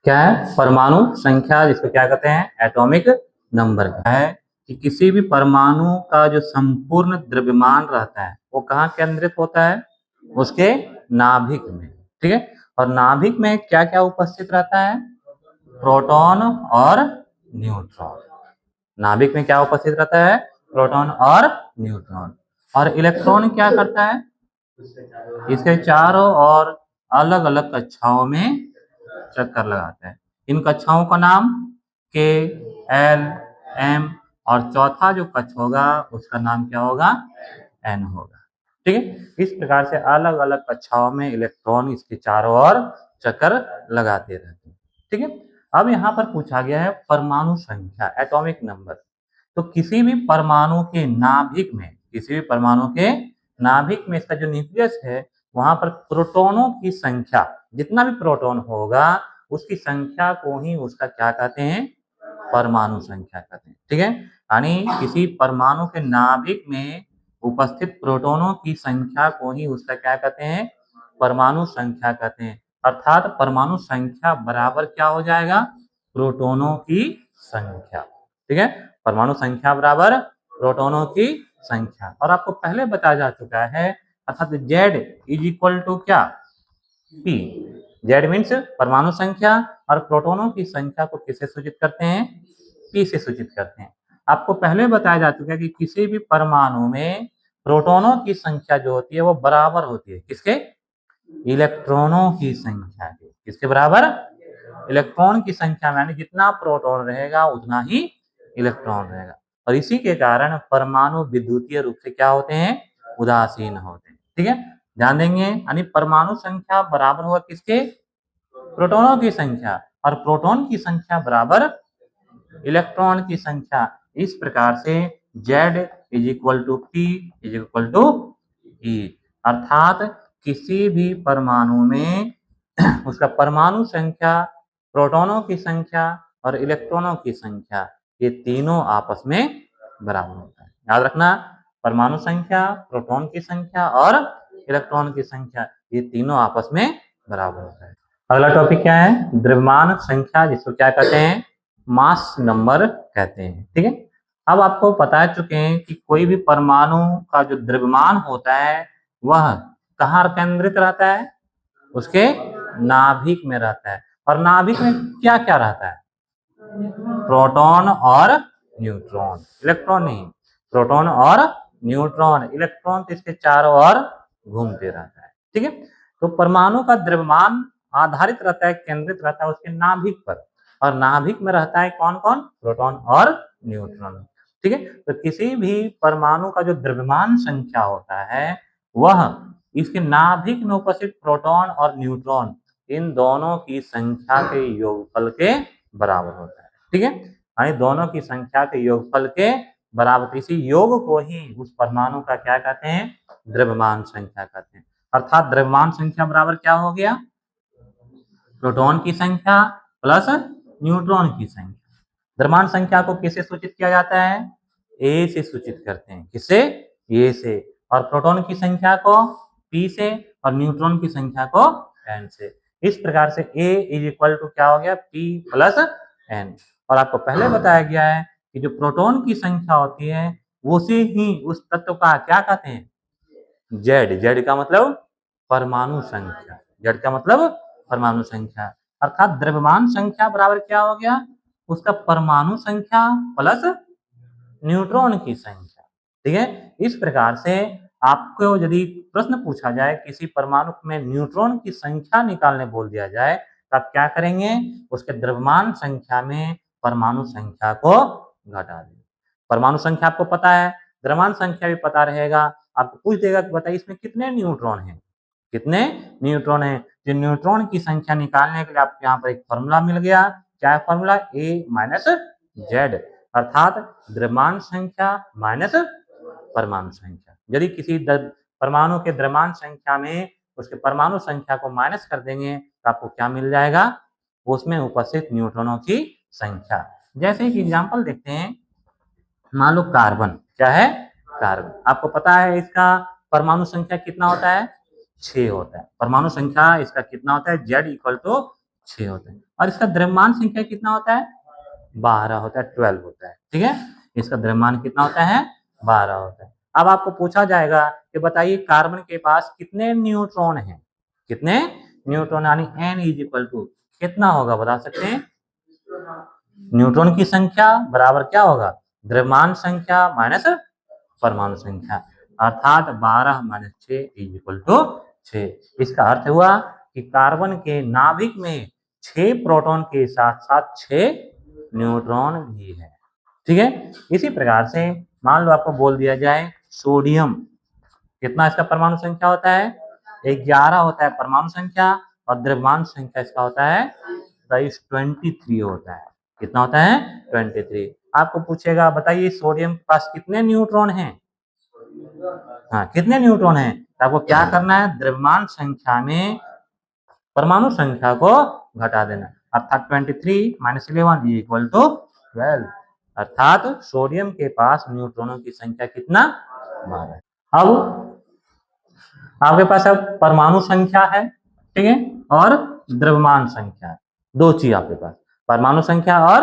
क्या है? परमाणु संख्या, जिसको क्या कहते हैं? Atomic number. है कि किसी भी परमाणु का जो संपूर्ण द्रव्यमान रहता है वो कहाँ केंद्रित होता है? उसके नाभिक में। ठीक है। और नाभिक में क्या क्या उपस्थित रहता है? प्रोटॉन और न्यूट्रॉन। नाभिक में क्या उपस्थित रहता है? प्रोटॉन और न्यूट्रॉन। और इलेक्ट्रॉन क्या करता है? इसके चारों ओर अलग अलग कक्षाओं में चक्कर लगाता है। इन कक्षाओं का नाम के, एल, एम, और चौथा जो कक्ष होगा उसका नाम क्या होगा? एन होगा। ठीक है। इस प्रकार से अलग अलग कक्षाओं में इलेक्ट्रॉन इसके चारों ओर चक्कर लगाते रहते हैं। ठीक है। अब यहाँ पर पूछा गया है परमाणु संख्या, एटॉमिक नंबर। तो किसी भी परमाणु के नाभिक में, किसी भी परमाणु के नाभिक में इसका जो न्यूक्लियस है वहां पर प्रोटॉनों की संख्या, जितना भी प्रोटॉन होगा उसकी संख्या को ही उसका क्या कहते हैं? परमाणु संख्या कहते हैं। ठीक है। यानी किसी परमाणु के नाभिक में उपस्थित प्रोटॉनों की संख्या को ही उसका क्या कहते हैं? परमाणु संख्या कहते हैं। अर्थात परमाणु संख्या बराबर क्या हो जाएगा? प्रोटॉनों की संख्या। ठीक है। परमाणु संख्या बराबर प्रोटॉनों की संख्या। और आपको पहले बताया जा चुका है, अर्थात Z इज इक्वल टू क्या? P। Z मीन्स परमाणु संख्या, और प्रोटॉनों की संख्या को किससे सूचित करते हैं? P से सूचित करते हैं। आपको पहले बताया जा चुका है कि किसी भी परमाणु में प्रोटॉनों की संख्या जो होती है वो बराबर होती है किसके? इलेक्ट्रॉनों की संख्या के। किसके बराबर? इलेक्ट्रॉन की संख्या में, यानी जितना प्रोटॉन रहेगा उतना ही इलेक्ट्रॉन रहेगा। और इसी के कारण परमाणु विद्युतीय रूप से क्या होते हैं? उदासीन होते हैं। ठीक है। ध्यान देंगे, यानी परमाणु संख्या बराबर होगा किसके? प्रोटॉनों की संख्या, और प्रोटॉन की संख्या बराबर इलेक्ट्रॉन की संख्या। इस प्रकार से Z is equal to P is equal to E। अर्थात किसी भी परमाणु में उसका परमाणु संख्या, प्रोटॉनों की संख्या और इलेक्ट्रॉनों की संख्या, ये तीनों आपस में बराबर होता है। याद रखना, परमाणु संख्या, प्रोटॉन की संख्या और इलेक्ट्रॉन की संख्या, ये तीनों आपस में बराबर होता है। अगला टॉपिक क्या है? द्रव्यमान संख्या, जिसको क्या कहते हैं? मास नंबर कहते हैं। ठीक है। अब आपको बता चुके हैं कि कोई भी परमाणु का जो द्रव्यमान होता है वह कहाँ केंद्रित रहता है? उसके नाभिक में रहता है। और नाभिक में क्या क्या रहता है? प्रोटॉन और न्यूट्रॉन। इलेक्ट्रॉन नहीं, प्रोटॉन और न्यूट्रॉन। इलेक्ट्रॉन तो इसके चारों ओर घूमते रहता है। ठीक है। तो परमाणु का द्रव्यमान आधारित रहता है, केंद्रित रहता है उसके नाभिक पर। और नाभिक में रहता है कौन कौन? प्रोटॉन और न्यूट्रॉन। ठीक है। तो किसी भी परमाणु का जो द्रव्यमान संख्या होता है वह इसके नाभिक में उपस्थित प्रोटॉन और न्यूट्रॉन, इन दोनों की संख्या के योगफल के बराबर होता है। ठीक है। यानी दोनों की संख्या के योगफल के बराबर, इसी योग को ही उस परमाणु का क्या कहते हैं? द्रव्यमान संख्या कहते हैं। अर्थात द्रव्यमान संख्या बराबर क्या हो गया? प्रोटॉन की संख्या प्लस न्यूट्रॉन की संख्या। द्रव्यमान संख्या को किससे सूचित किया जाता है? ए से सूचित करते हैं। किससे? ए से। और प्रोटॉन की संख्या को P से, और न्यूट्रॉन की संख्या को N से। इस प्रकार से A इज इक्वल टू क्या हो गया? P plus N। और आपको पहले बताया गया है कि जो प्रोटॉन की संख्या होती है उसे ही उस तत्व का क्या कहते हैं? Z। Z का मतलब परमाणु संख्या। Z का मतलब परमाणु संख्या। अर्थात द्रव्यमान संख्या बराबर क्या हो गया? उसका परमाणु संख्या प्लस न्यूट्रॉन की संख्या। ठीक है। इस प्रकार से आपको यदि प्रश्न पूछा जाए, किसी परमाणु में न्यूट्रॉन की संख्या निकालने बोल दिया जाए, तो आप क्या करेंगे? उसके द्रव्यमान संख्या में परमाणु संख्या को घटा देंगे। परमाणु संख्या आपको पता है, द्रव्यमान संख्या भी पता रहेगा। आपको पूछ देगा कि बताइए इसमें कितने न्यूट्रॉन हैं? कितने न्यूट्रॉन हैं? जो न्यूट्रॉन की संख्या निकालने के लिए आपको यहाँ पर एक फॉर्मूला मिल गया। क्या है फॉर्मूला? A minus Z। अर्थात द्रव्यमान संख्या माइनस परमाणु संख्या। यदि किसी परमाणु के द्रव्यमान संख्या में उसके परमाणु संख्या को माइनस कर देंगे तो आपको क्या मिल जाएगा? उसमें उपस्थित न्यूट्रॉनों की संख्या। जैसे कि एग्जांपल देखते हैं, मान लो कार्बन। क्या है? कार्बन। आपको पता है इसका परमाणु संख्या कितना होता है? 6 होता है। परमाणु संख्या इसका कितना होता है? Z इक्वल टू 6 होता है। और इसका द्रव्यमान संख्या कितना होता है? 12 होता है, 12 होता है। ठीक है, इसका द्रव्यमान कितना होता है? 12 होता है। अब आपको पूछा जाएगा कि बताइए कार्बन के पास कितने न्यूट्रॉन हैं? कितने न्यूट्रॉन, यानी n इज इक्वल टू कितना होगा, बता सकते हैं? न्यूट्रॉन की संख्या बराबर क्या होगा? द्रव्यमान संख्या माइनस परमाणु संख्या, अर्थात 12 माइनस 6 इज इक्वल टू 6। इसका अर्थ हुआ कि कार्बन के नाभिक में 6 प्रोटॉन के साथ साथ 6 न्यूट्रॉन भी है। ठीक है, इसी प्रकार से मान लो आपको बोल दिया जाए सोडियम, कितना इसका परमाणु संख्या होता है? 11 होता है परमाणु संख्या, और द्रव्यमान संख्या इसका होता है 23 होता है। कितना होता है? 23। आपको पूछेगा बताइए सोडियम के पास कितने न्यूट्रॉन हैं? हाँ, कितने न्यूट्रॉन हैं? तो आपको क्या करना है? द्रव्यमान संख्या में परमाणु संख्या को घटा देना, अर्थात 23 माइनस 11 इक्वल टू 12, अर्थात सोडियम के पास न्यूट्रॉनों की संख्या कितना? 12। अब आपके पास अब परमाणु संख्या है, ठीक है, और द्रव्यमान संख्या, दो चीज आपके पास, परमाणु संख्या और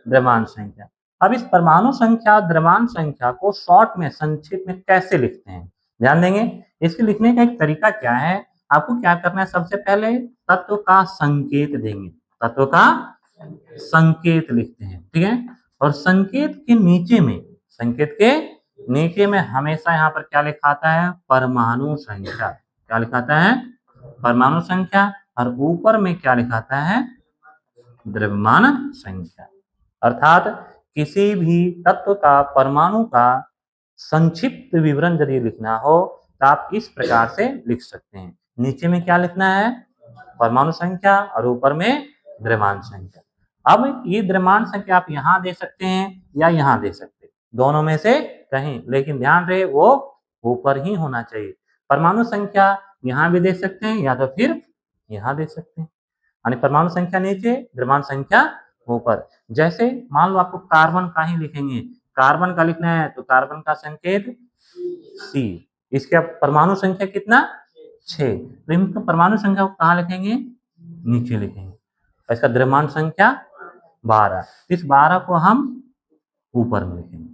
द्रव्यमान संख्या। अब इस परमाणु संख्या द्रव्यमान संख्या को शॉर्ट में, संक्षिप्त में कैसे लिखते हैं, ध्यान देंगे। इसके लिखने का एक तरीका क्या है? आपको क्या करना है? सबसे पहले तत्व का संकेत देंगे, तत्व का संकेत लिखते हैं, ठीक है, और संकेत के नीचे में, संकेत के नीचे में हमेशा यहाँ पर क्या लिखा आता है? परमाणु संख्या। क्या लिखा आता है? परमाणु संख्या। और ऊपर में क्या लिखा आता है? द्रव्यमान संख्या। अर्थात किसी भी तत्व का, परमाणु का संक्षिप्त विवरण यदि लिखना हो तो आप इस प्रकार से लिख सकते हैं। नीचे में क्या लिखना है? परमाणु संख्या, और ऊपर में द्रव्यमान संख्या। अब ये द्रव्यमान संख्या आप यहाँ दे सकते हैं या यहाँ दे सकते हैं, दोनों में से कहीं, लेकिन ध्यान रहे वो ऊपर ही होना चाहिए। परमाणु संख्या यहाँ भी दे सकते हैं या तो फिर यहाँ दे सकते हैं, यानी परमाणु संख्या नीचे, द्रव्यमान संख्या ऊपर। जैसे मान लो आपको कार्बन का ही लिखेंगे, कार्बन का लिखना है तो कार्बन का संकेत C, इसके परमाणु संख्या कितना? 6, तो इनका परमाणु संख्या को कहाँ लिखेंगे? नीचे लिखेंगे। इसका द्रव्यमान संख्या 12, इस 12 को हम ऊपर में लिखेंगे,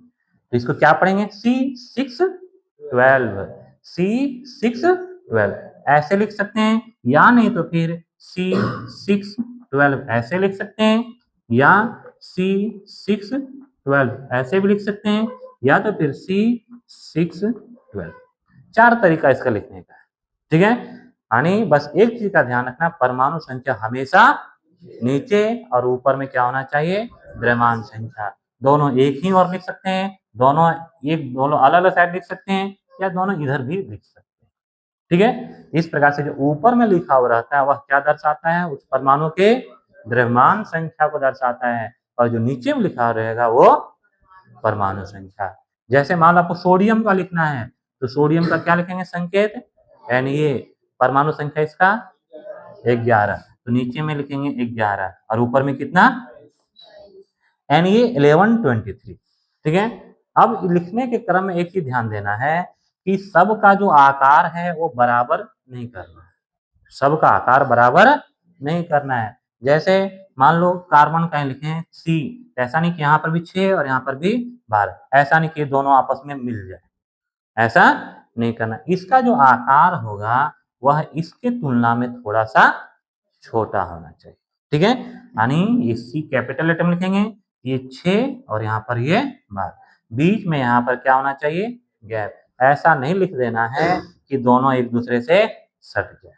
तो इसको क्या पढ़ेंगे? C612, C612 ऐसे लिख सकते हैं, या नहीं तो फिर C612 ऐसे लिख सकते हैं, या C612 ऐसे भी लिख सकते हैं, या तो फिर C612। 4 तरीका इसका लिखने का है, ठीक है। यानी बस एक चीज का ध्यान रखना, परमाणु संख्या हमेशा नीचे और ऊपर में क्या होना चाहिए? द्रव्यमान संख्या। दोनों एक ही और लिख सकते हैं, दोनों अलग अलग साइड लिख सकते हैं, या दोनों इधर भी लिख सकते हैं, ठीक है। इस प्रकार से जो ऊपर में लिखा हुआ रहता है वह क्या दर्शाता है? उस परमाणु के द्रव्यमान संख्या को दर्शाता है, और जो नीचे में लिखा रहेगा वो परमाणु संख्या। जैसे मान लो आपको सोडियम का लिखना है, तो सोडियम का क्या लिखेंगे संकेत? Na, परमाणु संख्या इसका 11, तो नीचे में लिखेंगे 11, और ऊपर में कितना? Na1123, ठीक है। अब लिखने के क्रम में एक चीज ध्यान देना है कि सब का जो आकार है वो बराबर नहीं करना है, सबका आकार बराबर नहीं करना है। जैसे मान लो कार्बन का लिखें C, ऐसा नहीं कि यहाँ पर भी 6 और यहाँ पर भी 12, ऐसा नहीं कि दोनों आपस में मिल जाए, ऐसा नहीं करना। इसका जो आकार होगा वह इसके तुलना में थोड़ा सा छोटा होना चाहिए, ठीक है। यानी ये C कैपिटल लेटर में लिखेंगे, ये 6 और यहाँ पर ये 12, बीच में यहाँ पर क्या होना चाहिए? गैप। ऐसा नहीं लिख देना है कि दोनों एक दूसरे से सट जाए,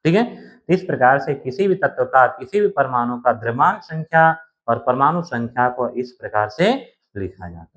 ठीक है। इस प्रकार से किसी भी तत्व का, किसी भी परमाणु का द्रव्यमान संख्या और परमाणु संख्या को इस प्रकार से लिखा जाता है।